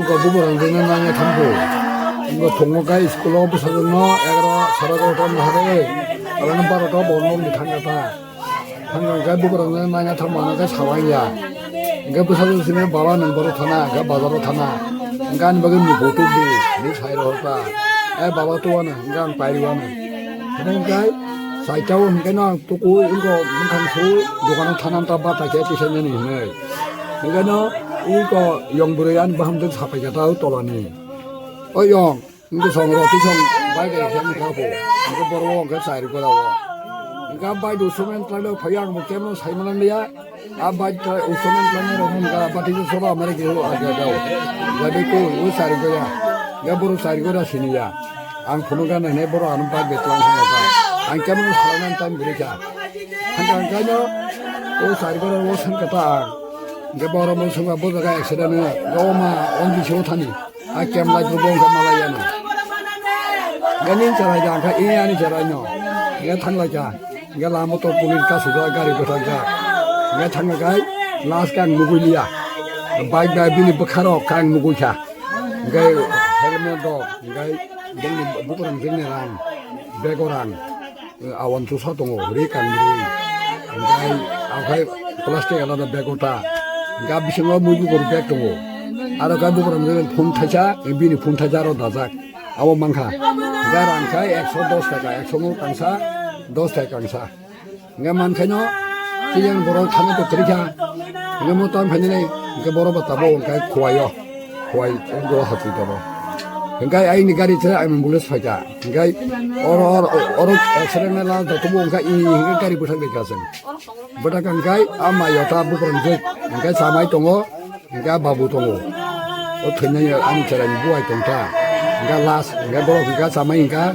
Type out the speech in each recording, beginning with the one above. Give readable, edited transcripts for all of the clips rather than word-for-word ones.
이거 부부랑 되는 나냐 담보 이거 동호가에 스쿨로 부서졌노 애가 살아도 좀 하래 어느 바로 더 못놈이 당겼다 당겨가 부부랑 되는 나냐 담보는 상황이야 이거 부서졌으면 바바는 바로 타나 그 바다로 타나 인간 먹은 니 보통이 니 사이로 할까 애 바바 또 와는 인간 빨리 와는 그러니까 사이타고 인간은 또고 이거 문칸소 누가는 타난다 바다 개치 생년이 있네 이거는 이거 영부를 안 보면 사파가 다 떠라니. 영 이거 성으로 뒤성 발게 생각하고 이거 보러 그 사이를 거라고. 이거 바이도 수면 달로 파양 못 깨면 사이만한데야. 아 바이도 수면 달로 뭔가 바티도 소라 말이고 아가다고. 그리고 이 사이를 거야. 내가 보러 사이를 거라 신이야. 안 보는가는 내 보러 아는 바이 몇 장 생각하. 안 깨면 사람한 땀 그러자. 한장 가냐? 이 사이를 거라고 생각하. 이제 바람을 순간 보다가 엑스라는 로마 온기 좋다니 아깨 말도 본가 말아야는 내는 잘하지 않까 이 안이 잘하냐 내가 탄라자 내가 라모토 뿌리니까 수다 가리 그러자 내가 탄가가 라스강 누구리야 바이바이비니 버카로 강 누구야 내가 헬멧도 내가 무거랑 쟁내랑 배고랑 아원투 사동호 우리 강누리 내가 아가이 플라스틱 하나도 배고다 가 비싱어 무기 고르백 동고 아라가 부그럼은 폰타자 비니 폰타자로 다작 아워 망카 가랑카 엑소 도스타가 엑소모 강사 도스타 강사 nga man카뇨 지양 보러 타면도 그렇게 nga 뭐 딴 편이네 그 보러 봤다 보 가 고아요 고아이 거 하지도 그러니까 아이니 가리처럼 아면 물려서 파자 그러니까 어러 엑스레나라 더 보니까 이 가리 부상 되겠어 버다간가이 아마 여타 부그럼제 그러니까 사마이 동어 그러니까 바부 동어 어떻게 아니 저런 부아이 동타 그러니까 라스 그러니까 보러 그러니까 사마이니까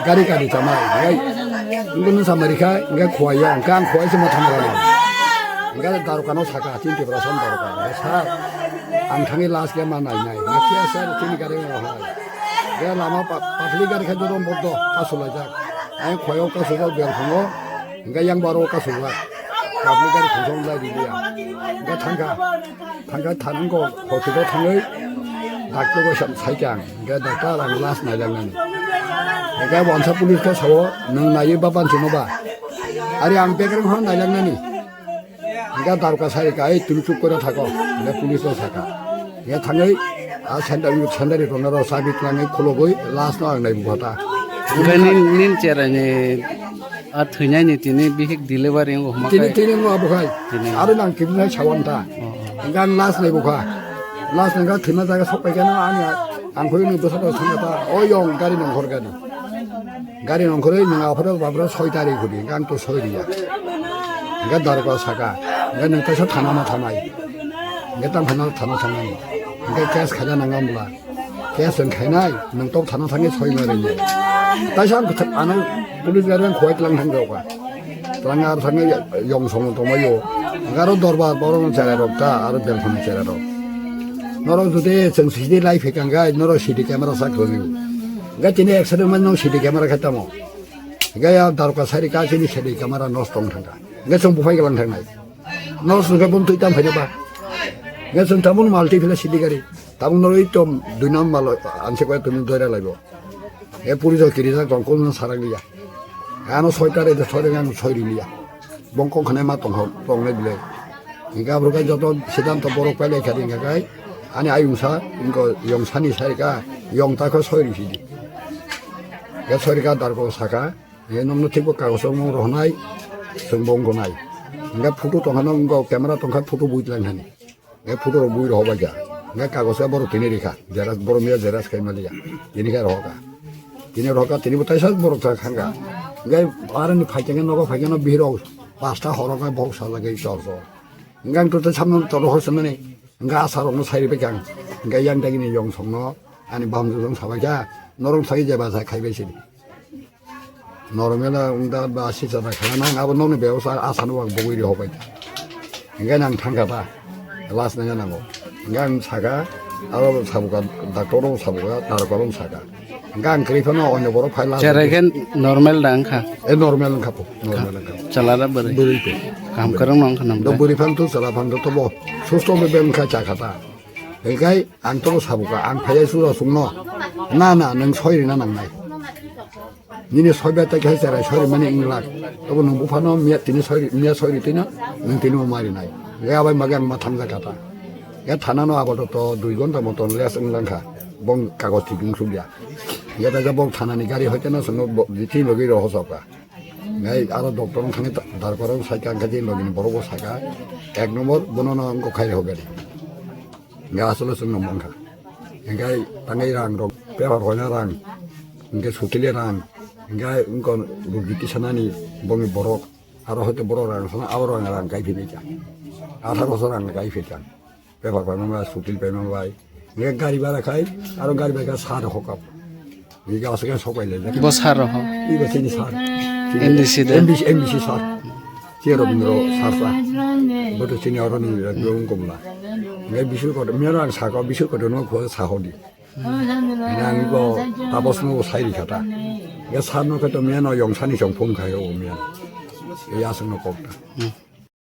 가리 사마이 그러니까 이거는 사마리카 그러니까 고아요 그러니까 고아에서 못 하는 그러니까 다루카노 사가 진짜 버서 다루카 사 안탕이 라스게 만나냐 그러니까 키아서 팀이 가려고 하 내가 라마 파플리 가리 가져도 못도 가솔라자 아니 고아요 가솔라 별풍어 그러니까 양바로 가솔라 가블가리 구성자들이야. 그러니까 tanka 타는 거 호텔도 타는 낙도고 사장. 그러니까 낙다랑 라스 나장난. 그러니까 원사 पुलिस도 사워 능 나이 바반 주노바. 아리 앙백은 한 나장난이. 그러니까 다루가 사니까 이 들쭉거려 타고 내가 पुलिस도 사가. 내가 당의 아 산다리 돈으로 사비트랑의 콜로고이 라스 나장난이 부하다. nin ceranya athnya ni tini bihik delivery ngo homa tini ngo abukai aru nang kimna chawanta ngan las nei buka las nga thina daga sopegena ani ang khoi ni dosa thina oyong gari nong khore ni afro babra soitari khuri ngan to soiriya ngan darba saka ngan nang ta thana thanai ngan tam thana thanai ngan gas khaja nangamla gas ang khainai nang to thana thangi soimare 다시 한 번 안을 우리들은 고액랑 한 거가 땅아로 상에 용성은 또 뭐요 가로 돌바 보러는 잘해롭다 아로 별풍 잘해롭 너로 그때 정시대 라이프 간가 너로 CD 카메라 삭거리고 그러니까 진짜 엑스트라만 너 CD 카메라 갔다 뭐 그러니까 다루가 사리까 진짜 CD 카메라 노스동 한다 그러니까 좀 부파이가 많다 노스가 본도 일단 해봐 그러니까 좀 담은 말티플 CD 가리 담은 너로 좀 두남 말로 안 세고 두는 도라 라이고 에 뿌리서 길이서 동고는 사랑이야. 아노 소이타레도 소리가 소리이야. 몽콩 그네마 동내빌레. 그러니까 우리가 저도 시단도 보러 빨리 가rin가 가이. 아니 아용사 이거 영산이 사이가 영다고 소리시지. 그 소리가 달고 사가 얘놈도 티고 가고 성공으로 하나이 성공 거나이. 그러니까 푸도 동하는 거 카메라 동하 푸도 보이지 않니. 그 푸도로 보이러 오바자. 그러니까 가고서 바로 되니까 제가 보러미야 제가 스카이말이야. 이니까 로가. 이니 로가 되니부터 해서 보러 가간가. 그러니까 아르니 파이팅에 너가 파이팅에 비로 파스타 호로가 보고 살아가 있어서. 그러니까 또 참는 또로 하셨으니 그러니까 아사로는 사이베 강. 그러니까 양다기니 용성노 아니 밤주성 사바자 너랑 사이 제바사 카이베시리. 너라면은 응다 마시잖아. 그러나 아버 너는 배워서 아사노왕 보고 이리 하고 있다. 그러니까 난 탄가다. 라스는 나고. 그러니까 사가 아버 사부가 닥터로 사부가 나르고로 사가. 그러니까 그리퍼는 어느 보러 파일라. Cara kan normal dah angka. 노르멜은 가포. 노르멜은 가포. Calara beri. 부리페. Kam kerang nong kenam. 너 부리판도 살아판도 또 뭐. 소스토도 배면가 작하다. 그러니까 안토로 사부가 앙파에 수로 숙노. 나나 능 소리나 낭나이. 니네 소비했다게 했잖아. 소리만 잉락. 또 너무 파노 미야 티니 소리 미야 소리 티나 능 티니 말이 나이. 내가 봐 마강 마 탐자 가다. 야 타나노 하고도 또 누이건도 뭐 돈 레스 잉랑카. 봉 가고 지금 술이야. 얘다가 봉 타나니 가리 할 때는 선노 리티 로기로 호소가. 내가 알아 독도는 강에 달고랑 사이까지 로기는 보러고 사가. এক নম্বর বনন 거 খাই হবে nga asolo sung nomong ka ngai tangai rang ro pe har hoina rang ngai sutile rang ngai ungko bugiti sanani bongi borok aro hote borok rang sana awro rang kai phine ja atharo so rang kai phita pe har hoina ma sutil pe ma bai ngai gari bara khai aro gari ba sa ro hokap iga asga sokai le Bosar roh. iba tini sa NDC dah. MBC sa Tiada bintro sarsa, betul sini orang ni belum kumla. Ngai bisu kau, merang sahkau bisu kau dono kau sahodi. Nang kau tabos nu sairi kata. Ngai sahno kau tu merang yang sani jongpong kau mian. Ya seno kau.